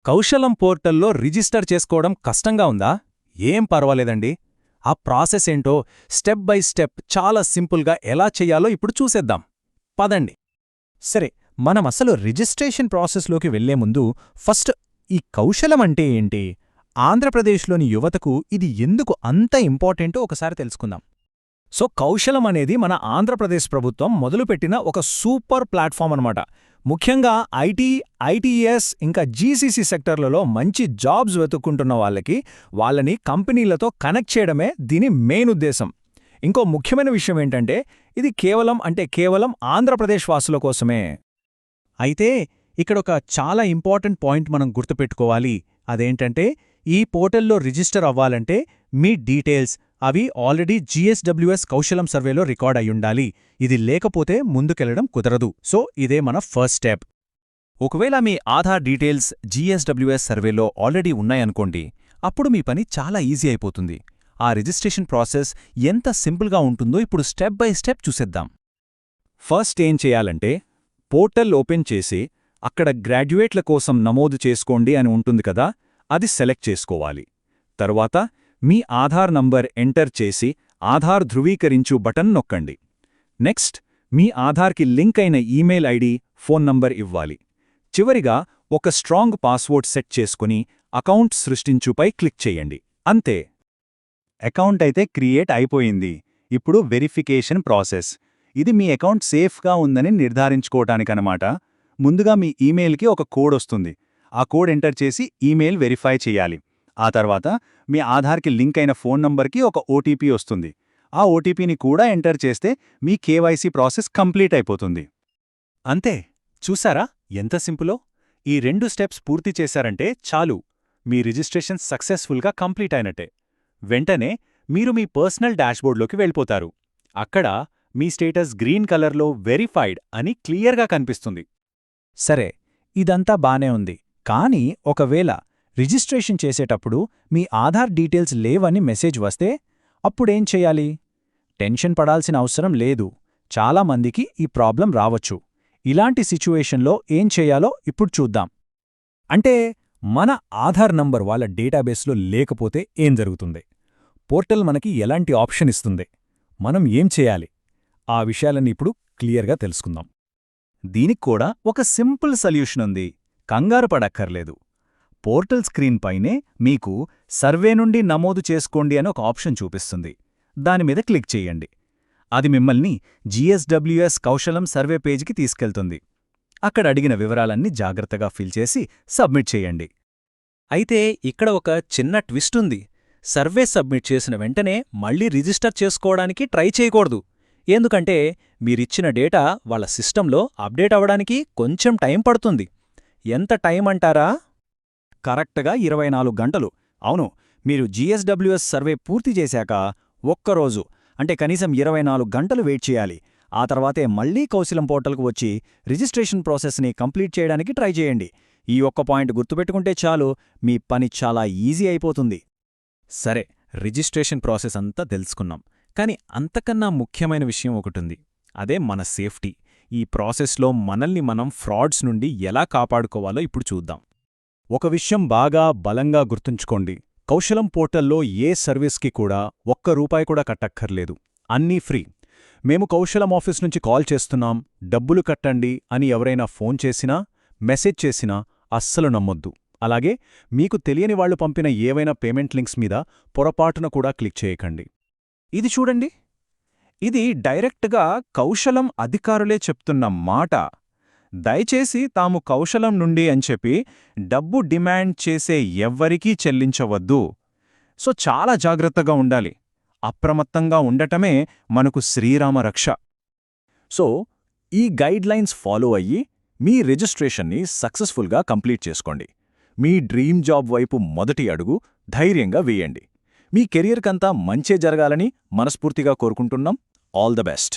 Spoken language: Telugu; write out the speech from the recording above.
కౌశలం పోర్టల్లో రిజిస్టర్ చేసుకోవడం కష్టంగా ఉందా? ఏం పర్వాలేదండి. ఆ ప్రాసెస్ ఏంటో స్టెప్ బై స్టెప్ చాలా సింపుల్గా ఎలా చెయ్యాలో ఇప్పుడు చూసేద్దాం. పదండి. సరే, మనమసలు రిజిస్ట్రేషన్ ప్రాసెస్లోకి వెళ్లే ముందు ఫస్ట్ ఈ కౌశలం అంటే ఏంటి? ఆంధ్రప్రదేశ్లోని యువతకు ఇది ఎందుకు అంత ఇంపార్టెంటో ఒకసారి తెలుసుకుందాం. కౌశలం అనేది మన ఆంధ్రప్రదేశ్ ప్రభుత్వం మొదలుపెట్టిన ఒక సూపర్ ప్లాట్ఫామ్ అనమాట. ముఖ్యంగా ఐటీ, ఐటీఎస్ ఇంకా జీసీసీ సెక్టర్లలో మంచి జాబ్స్ వెతుక్కుంటున్న వాళ్ళని కంపెనీలతో కనెక్ట్ చేయడమే దీని మెయిన్ ఉద్దేశం. ఇంకో ముఖ్యమైన విషయం ఏంటంటే ఇది కేవలం ఆంధ్రప్రదేశ్ వాసుల కోసమే. అయితే ఇక్కడొక చాలా ఇంపార్టెంట్ పాయింట్ మనం గుర్తుపెట్టుకోవాలి. అదేంటంటే ఈ పోర్టల్లో రిజిస్టర్ అవ్వాలంటే మీ డీటెయిల్స్ అవి ఆల్రెడీ జీఎస్డబ్ల్యూఎస్ కౌశలం సర్వేలో రికార్డ్ అయ్యుండాలి. ఇది లేకపోతే ముందుకెళ్లడం కుదరదు. ఇదే మన ఫస్ట్ స్టెప్. ఒకవేళ మీ ఆధార్ డీటెయిల్స్ జీఎస్డబ్ల్యూఎస్ సర్వేలో ఆల్రెడీ ఉన్నాయనుకోండి, అప్పుడు మీ పని చాలా ఈజీ అయిపోతుంది. ఆ రిజిస్ట్రేషన్ ప్రాసెస్ ఎంత సింపుల్గా ఉంటుందో ఇప్పుడు స్టెప్ బై స్టెప్ చూసేద్దాం. ఫస్ట్ ఏం చేయాలంటే పోర్టల్ ఓపెన్ చేసి అక్కడ గ్రాడ్యుయేట్ల కోసం నమోదు చేసుకోండి అని ఉంటుంది కదా, అది సెలెక్ట్ చేసుకోవాలి. తరువాత మీ ఆధార్ నంబర్ ఎంటర్ చేసి ఆధార్ ధృవీకరించు బటన్ నొక్కండి. నెక్స్ట్ మీ ఆధార్కి లింక్ అయిన ఈమెయిల్ ఐడి, ఫోన్ నంబర్ ఇవ్వాలి. చివరిగా ఒక స్ట్రాంగ్ పాస్వర్డ్ సెట్ చేసుకుని అకౌంట్ సృష్టించుపై క్లిక్ చేయండి. అంతే, అకౌంట్ అయితే క్రియేట్ అయిపోయింది. ఇప్పుడు వెరిఫికేషన్ ప్రాసెస్. ఇది మీ అకౌంట్ సేఫ్గా ఉందని నిర్ధారించుకోవటానికన్నమాట. ముందుగా మీ ఈమెయిల్కి ఒక కోడ్ వస్తుంది. ఆ కోడ్ ఎంటర్ చేసి ఈమెయిల్ వెరిఫై చేయాలి. ఆ తర్వాత మీ ఆధార్కి లింక్ అయిన ఫోన్ నంబర్కి ఒక ఓటీపీ వస్తుంది. ఆ ఓటీపీని కూడా ఎంటర్ చేస్తే మీ కేవైసీ ప్రాసెస్ కంప్లీట్ అయిపోతుంది. అంతే, చూసారా ఎంత సింపులో? ఈ 2 స్టెప్స్ పూర్తి చేశారంటే చాలు, మీ రిజిస్ట్రేషన్ సక్సెస్ఫుల్గా కంప్లీట్ అయినట్టే. వెంటనే మీరు మీ పర్సనల్ డాష్బోర్డ్లోకి వెళ్ళిపోతారు. అక్కడ మీ స్టేటస్ గ్రీన్ కలర్లో వెరిఫైడ్ అని క్లియర్గా కనిపిస్తుంది. సరే, ఇదంతా బానే ఉంది. కానీ ఒకవేళ రిజిస్ట్రేషన్ చేసేటప్పుడు మీ ఆధార్ డీటెయిల్స్ లేవని మెసేజ్ వస్తే అప్పుడేం చెయ్యాలి? టెన్షన్ పడాల్సిన అవసరం లేదు. చాలామందికి ఈ ప్రాబ్లం రావచ్చు. ఇలాంటి సిచ్యువేషన్లో ఏం చెయ్యాలో ఇప్పుడు చూద్దాం. అంటే మన ఆధార్ నంబర్ వాళ్ళ డేటాబేస్లో లేకపోతే ఏం జరుగుతుంది? పోర్టల్ మనకి ఎలాంటి ఆప్షన్ ఇస్తుంది? మనం ఏం చేయాలి? ఆ విషయాలన్నీ ఇప్పుడు క్లియర్గా తెలుసుకుందాం. దీనికి కూడా ఒక సింపుల్ సొల్యూషన్ ఉంది. కంగారు పడక్కర్లేదు. పోర్టల్ స్క్రీన్ పైనే మీకు సర్వే నుండి నమోదు చేసుకోండి అని ఒక ఆప్షన్ చూపిస్తుంది. దానిమీద క్లిక్ చెయ్యండి. అది మిమ్మల్ని జీఎస్డబ్ల్యూఎస్ కౌశలం సర్వే పేజీకి తీసుకెళ్తుంది. అక్కడ అడిగిన వివరాలన్నీ జాగ్రత్తగా ఫిల్ చేసి సబ్మిట్ చేయండి. అయితే ఇక్కడ ఒక చిన్న ట్విస్ట్ ఉంది. సర్వే సబ్మిట్ చేసిన వెంటనే మళ్ళీ రిజిస్టర్ చేసుకోవడానికి ట్రై చేయకూడదు. ఎందుకంటే మీరిచ్చిన డేటా వాళ్ళ సిస్టంలో అప్డేట్ అవ్వడానికి కొంచెం టైం పడుతుంది. ఎంత టైం అంటారా? కరెక్ట్గా 24 గంటలు. అవును, మీరు జీఎస్డబ్ల్యూఎస్ సర్వే పూర్తి చేశాక ఒక్కరోజు అంటే కనీసం 24 గంటలు వెయిట్ చేయాలి. ఆ తర్వాతే మళ్లీ కౌశలం పోర్టల్కు వచ్చి రిజిస్ట్రేషన్ ప్రాసెస్ని కంప్లీట్ చేయడానికి ట్రై చేయండి. ఈ ఒక్క పాయింట్ గుర్తుపెట్టుకుంటే చాలు, మీ పని చాలా ఈజీ అయిపోతుంది. సరే, రిజిస్ట్రేషన్ ప్రాసెస్ అంతా తెలుసుకున్నాం. కాని అంతకన్నా ముఖ్యమైన విషయం ఒకటుంది. అదే మన సేఫ్టీ. ఈ ప్రాసెస్లో మనల్ని మనం ఫ్రాడ్స్ నుండి ఎలా కాపాడుకోవాలో ఇప్పుడు చూద్దాం. ఒక విషయం బాగా బలంగా గుర్తుంచుకోండి. కౌశలం పోర్టల్లో ఏ సర్వీస్కి కూడా ₹1 కూడా కట్టక్కర్లేదు. అన్నీ ఫ్రీ. మేము కౌశలం ఆఫీస్ నుంచి కాల్ చేస్తున్నాం, డబ్బులు కట్టండి అని ఎవరైనా ఫోన్ చేసినా, మెసేజ్ చేసినా అస్సలు నమ్మొద్దు. అలాగే మీకు తెలియని వాళ్లు పంపిన ఏవైనా పేమెంట్ లింక్స్ మీద పొరపాటున కూడా క్లిక్ చేయకండి. ఇది చూడండి, ఇది డైరెక్ట్గా కౌశలం అధికారులే చెప్తున్న మాట. దయచేసి తాము కౌశలం నుండి అని చెప్పి డబ్బు డిమాండ్ చేసే ఎవ్వరికీ చెల్లించవద్దు. చాలా జాగ్రత్తగా ఉండాలి. అప్రమత్తంగా ఉండటమే మనకు శ్రీరామ రక్ష. ఈ గైడ్లైన్స్ ఫాలో అయ్యి మీ రిజిస్ట్రేషన్ని సక్సెస్ఫుల్గా కంప్లీట్ చేసుకోండి. మీ డ్రీమ్ జాబ్ వైపు మొదటి అడుగు ధైర్యంగా వేయండి. మీ కెరియర్కంతా మంచే జరగాలని మనస్ఫూర్తిగా కోరుకుంటున్నాం. All the best.